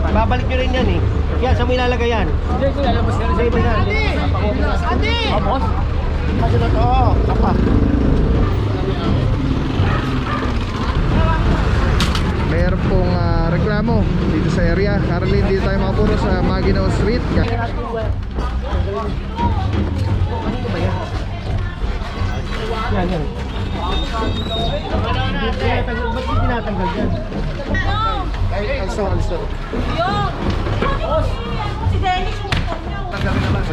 Babalik nyo rin yan eh. Yan, saan mo ilalagay yan? Hindi ko lalabas ka rin sa iba. Andi! Boss? Masunod, oo. Kapa. Mayroon pong reklamo dito sa area. Currently dito tayo makapuro sa Maguinao Street. Yan, yan. Ba't di tinatanggal dyan? Also. Yung! Si Dennis yung phone niya. Tanggalin naman.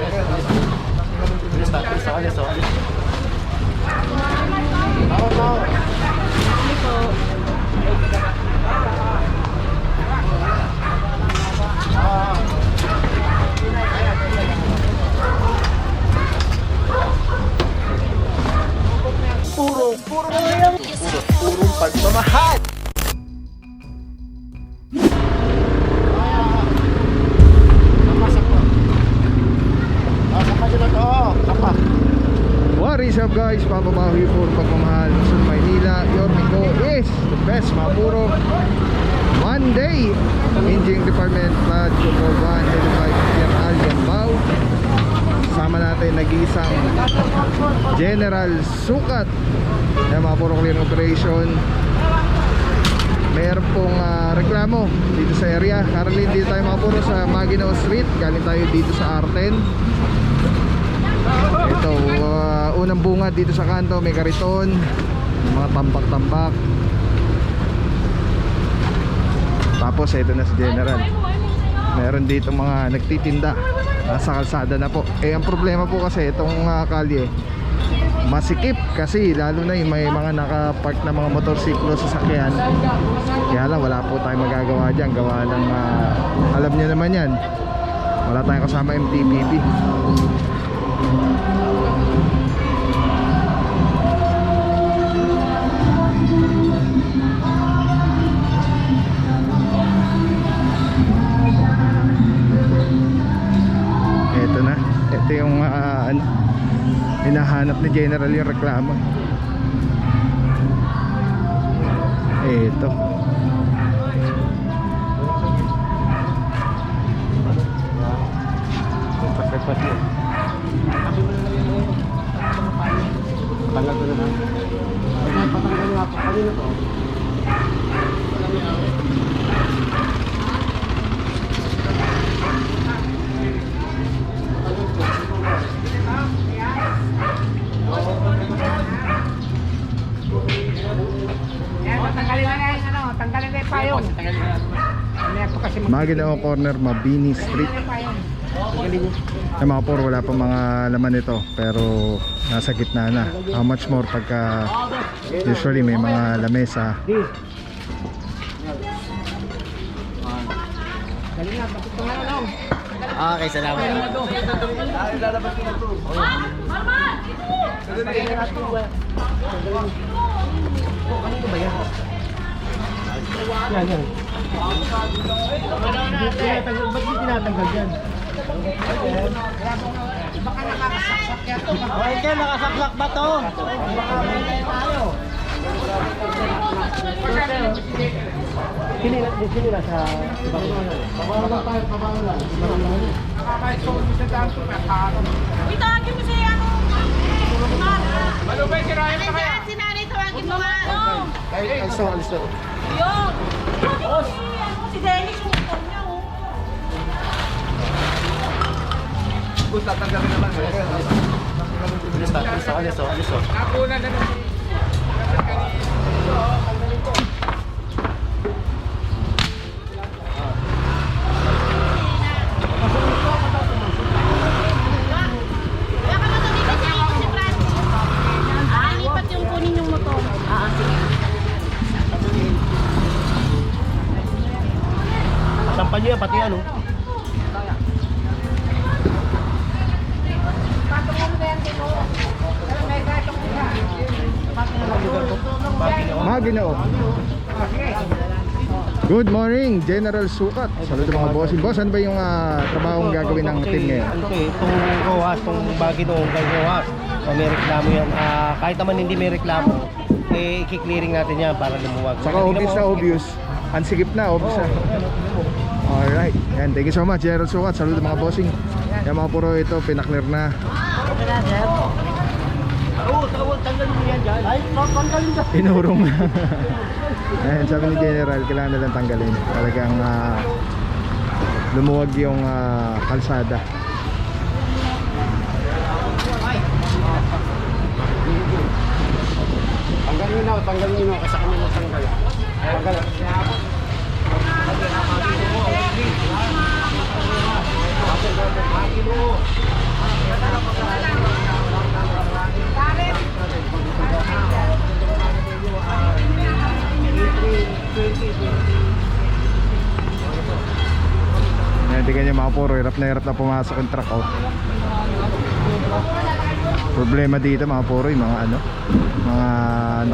Alis ka, alis. Purong pagmamahal. What is up guys? Papabawi po pagmamahal sa Maynila. Your Miko is the best mapuro. One day Engineering Department Plant 241 headed by Pierre Aljan Bao. Sama natin nag-iisang General Sukat na mapuro clearing operation. Mayroon pong reklamo dito sa area. Currently dito tayo makapuro sa Maguinao Street. Galing tayo dito sa Arten. Ito, unang bunga dito sa kanto, may kariton, mga tambak-tambak. Tapos ito na si General. Meron dito mga nagtitinda nasa kalsada na po. Ang problema po kasi itong kalye masikip kasi lalo na yung may mga nakapark na mga motorsiklo sa sakyan. Kaya lang wala po tayong magagawa dyan. Gawa ng alam nyo naman yan, wala tayong kasama MTPP. Ito na, ito yung hinahanap ni General yung reklamo. Ito Patanggal ko na lang. Patanggal nyo ako. Kanina to. Tanggalin na yan, tanggalin na yung payong. Maguinao Corner, Mabini Street. Sa mga puro wala pa mga laman ito pero nasa gitna na. How much more pagka usually may mga lamesa. Okay, salamat. Lalabas ko na ito. Kanino ba yan? Yan, yan. Ba't di tinatanggal dyan? Baka nakakasaksak yan to. Okay, nakasaksak ba to? Sino na sa ibang? Pabaho lang tayo, pabaho lang. Nakakahit ko sa daan to. Itawagin mo siya ano? Malubay, sirayan na kaya. Si nanay tawagin mo nga. Also. Yung! Si Dennis yung phone niya. Gusto, tanggalin naman. Alis. Nakuna na naman. Kaya ka matalipat niya ito si Francis. Lipat yung kunin yung motor. Sige. Sampan nyo yan, pati yan, oh. Maguinao. Good morning, General Sukat. Saludo mga bossing. Boss, ano ba yung trabahong gagawin ng team ngayon? Itong GOAS, itong Maguinao kay GOAS. So, may reklamo yan. Kahit naman hindi may reklamo, i-clearing natin yan para lumuwag. Saka obvious na obvious. Ang sigip na, obvious na. Alright, yan, thank you so much Gerald Sukat, saludo mga bossing. Yan mga puro ito, pinaklear na. Tanggalin mo yan dyan. Ay, tanggalin dyan. Inurong na. Ayan, sabi ni General, kailangan na lang tanggalin. Talagang lumuwag yung kalsada. Tanggalin nyo na kasi kami natanggal. Tanggal. Ayan, tingnan nyo mga puro, hirap na pumasok yung truck out. Problema dito mga puro, yung mga ano, mga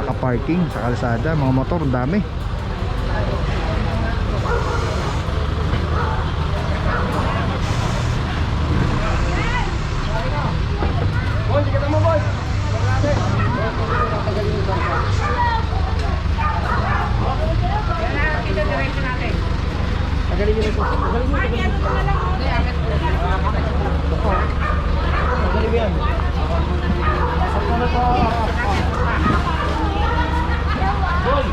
nakaparking sa kalsada, mga motor, dami. Tanggalin nyo na ito. Tanggalin nyo. Tanggalin mo yan. Boy!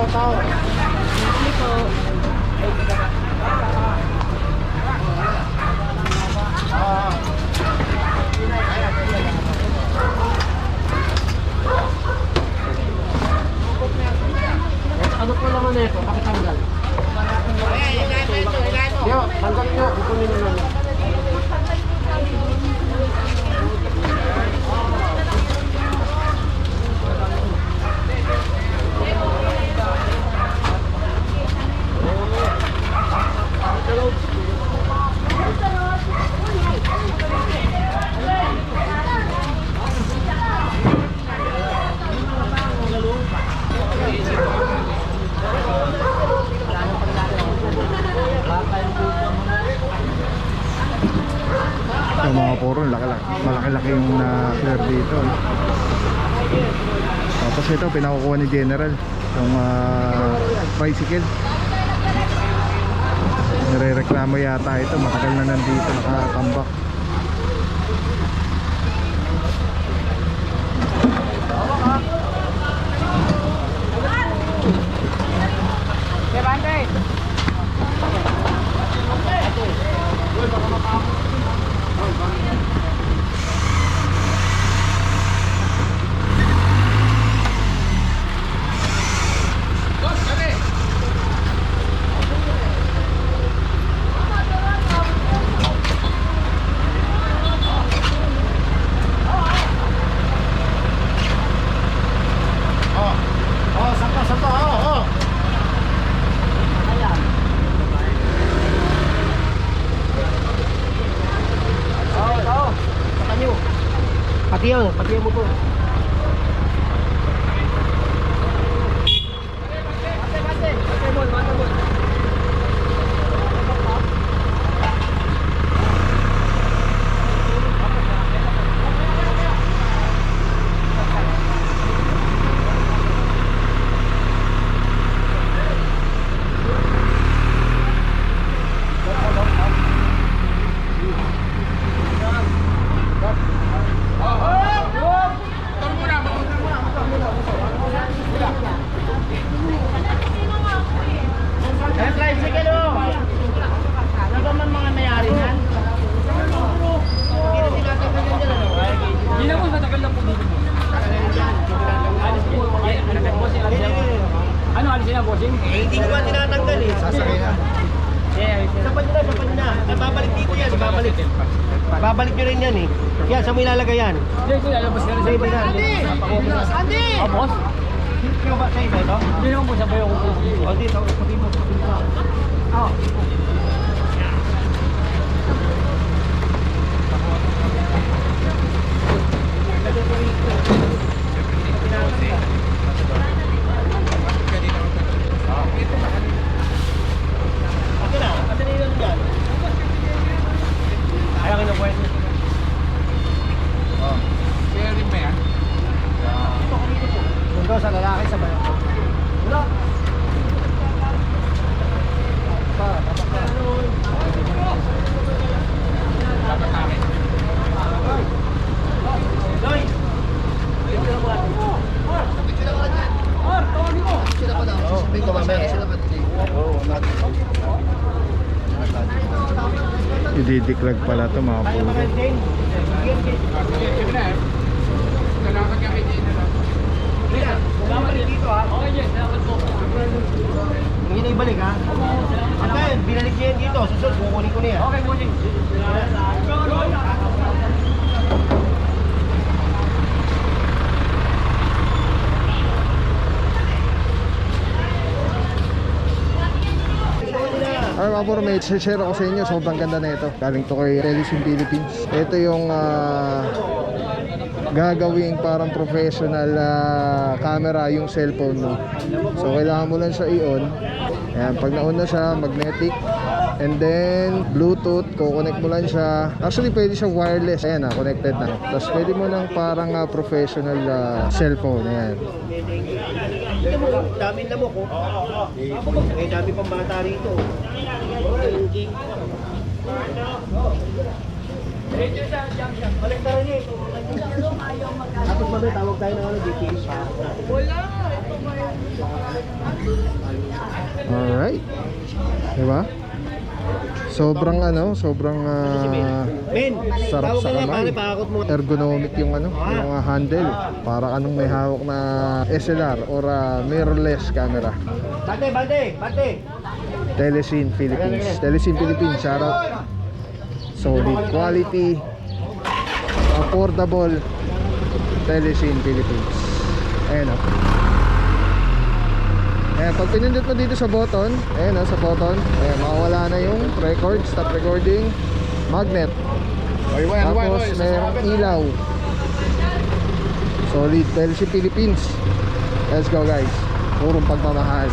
Tao. Ano po naman na ito? Pakitanggal. Yo, tanggalin nyo. Kukunin nyo naman. Yung mga puro, malaki-laki yung na-clear dito. Tapos ito, pinakukuha ni General yung tricycle. Nire-reklamo yata ito, matagal na nandito, nakatambak. Pati yung motor. Hindi ko ba tinatanggal eh. Sasakay na. Sapat nyo na. Babalik dito yan. Babalik nyo rin yan eh. Yan, saan mo ilalagay yan? Hindi ko lalabas ka rin sa iba yan. Andy! Oh, boss? Hindi ba sa iba ito? Hindi naman po sabay ako. O, dito. Sabi mo. Oo. Ito sa lalaki sa bayan. Wala. Ididiklag pala ito mga puro. Hindi na ibalik ha. Ate, binalik niya yan dito. Susunod, kukunin ko na yan. Okay, kunin. Alright mga puro, may share ako sa inyo. Sobrang ganda na ito. Galing to kay Telesim Philippines. Ito yung gagawing parang professional camera yung cellphone mo. So kailangan mo lang siya i-on. Ayan, pag na-on na siya, magnetic. And then Bluetooth, kukonect mo lang siya. Actually pwede siya wireless. Ayan na, connected na. Tapos pwede mo ng parang professional cellphone. Ayan. Ito mo, dami na mo ko. Eh, dami pang bata rito. Balik na rin eh. Tapos ba tawag tayo ng GPS pa? Alright. Diba? Sobrang sobrang Men, sarap tawag sa ka nga, kamay. pare, pakakot mo. Ergonomic yung yung handle. Para anong may hawak na SLR or mirrorless camera. Bante! Telesim Philippines. Telesim Philippines, shout out. Solid quality, affordable. Telesim Philippines. Ayan o. Ayan, pag pinindot mo dito sa button, ayan sa button, ayan, mawawala na yung record, stop recording, magnet. Tapos mayroong ilaw. Solid, Telesim Philippines. Let's go guys. Purong pagmamahal.